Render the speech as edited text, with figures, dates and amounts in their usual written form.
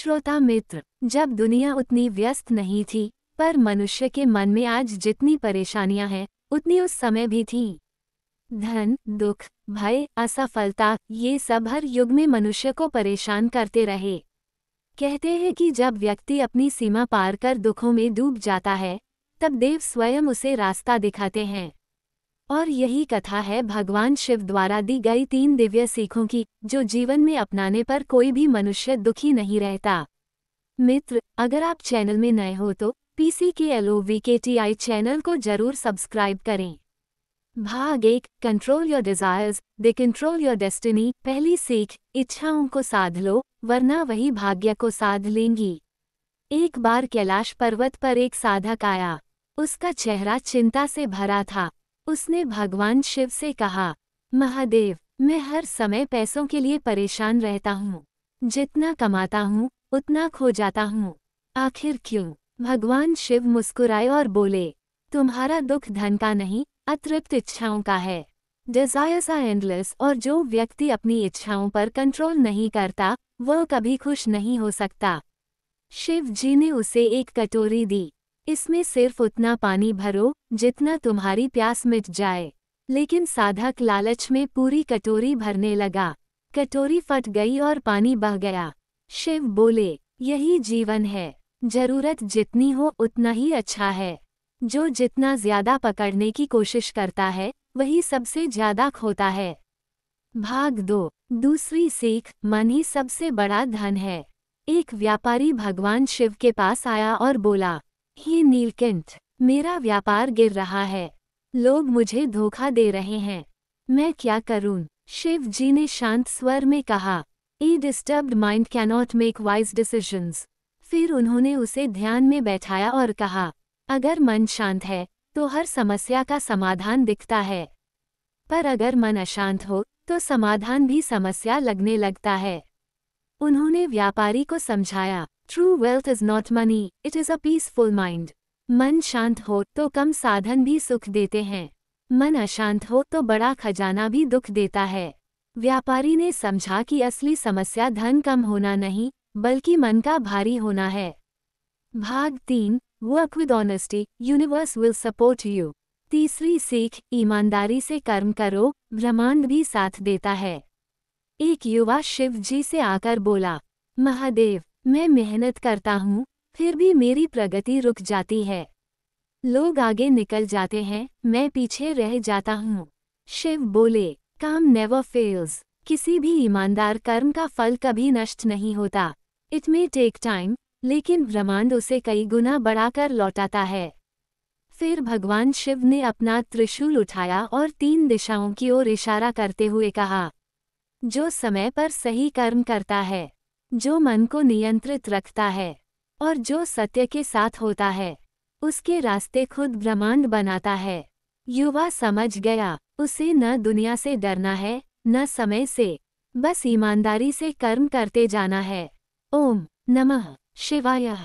श्रोता मित्र, जब दुनिया उतनी व्यस्त नहीं थी, पर मनुष्य के मन में आज जितनी परेशानियां हैं, उतनी उस समय भी थीं। धन, दुख, भय, असफलता, ये सब हर युग में मनुष्य को परेशान करते रहे। कहते हैं कि जब व्यक्ति अपनी सीमा पार कर दुखों में डूब जाता है, तब देव स्वयं उसे रास्ता दिखाते हैं। और यही कथा है भगवान शिव द्वारा दी गई 3 दिव्य सीखों की, जो जीवन में अपनाने पर कोई भी मनुष्य दुखी नहीं रहता। मित्र, अगर आप चैनल में नए हो तो PCKLOVKTI चैनल को जरूर सब्सक्राइब करें। भाग 1, control your desires, they control your destiny. पहली सीख, इच्छाओं को साध लो, वरना वही भाग्य को साध लेंगी। एक बार कैलाश पर्वत पर एक साधक आया। उसका चेहरा चिंता से भरा था। उसने भगवान शिव से कहा, महादेव, मैं हर समय पैसों के लिए परेशान रहता हूँ। जितना कमाता हूँ, उतना खो जाता हूँ। आखिर क्यों? भगवान शिव मुस्कुराए और बोले, तुम्हारा दुख धन का नहीं, अतृप्त इच्छाओं का है। डिजायर्स आर एंडलेस, और जो व्यक्ति अपनी इच्छाओं पर कंट्रोल नहीं करता, वह कभी खुश नहीं हो सकता। शिव जी ने उसे एक कटोरी दी। इसमें सिर्फ उतना पानी भरो जितना तुम्हारी प्यास मिट जाए। लेकिन साधक लालच में पूरी कटोरी भरने लगा। कटोरी फट गई और पानी बह गया। शिव बोले, यही जीवन है। जरूरत जितनी हो उतना ही अच्छा है। जो जितना ज्यादा पकड़ने की कोशिश करता है, वही सबसे ज्यादा खोता है। भाग 2, दूसरी सीख, मन ही सबसे बड़ा धन है। एक व्यापारी भगवान शिव के पास आया और बोला, हे नीलकंठ, मेरा व्यापार गिर रहा है। लोग मुझे धोखा दे रहे हैं। मैं क्या करूं? शिव जी ने शांत स्वर में कहा, a disturbed mind cannot make wise decisions. फिर उन्होंने उसे ध्यान में बैठाया और कहा, अगर मन शांत है तो हर समस्या का समाधान दिखता है, पर अगर मन अशांत हो तो समाधान भी समस्या लगने लगता है। उन्होंने व्यापारी को समझाया, true wealth is not money, it is a peaceful mind. मन शांत हो तो कम साधन भी सुख देते हैं। मन अशांत हो तो बड़ा खजाना भी दुख देता है। व्यापारी ने समझा कि असली समस्या धन कम होना नहीं, बल्कि मन का भारी होना है। भाग 3, work with honesty, universe will support you. तीसरी सीख, ईमानदारी से कर्म करो, ब्रह्मांड भी साथ देता है। एक युवा शिव जी से आकर बोला, महादेव, मैं मेहनत करता हूँ, फिर भी मेरी प्रगति रुक जाती है। लोग आगे निकल जाते हैं, मैं पीछे रह जाता हूँ। शिव बोले, काम नेवर फेल्स। किसी भी ईमानदार कर्म का फल कभी नष्ट नहीं होता। इट मे टेक टाइम, लेकिन ब्रह्मांड उसे कई गुना बढ़ाकर लौटाता है। फिर भगवान शिव ने अपना त्रिशूल उठाया और 3 दिशाओं की ओर इशारा करते हुए कहा, जो समय पर सही कर्म करता है, जो मन को नियंत्रित रखता है, और जो सत्य के साथ होता है, उसके रास्ते खुद ब्रह्मांड बनाता है। युवा समझ गया, उसे न दुनिया से डरना है, न समय से, बस ईमानदारी से कर्म करते जाना है। ओम नमः शिवाय।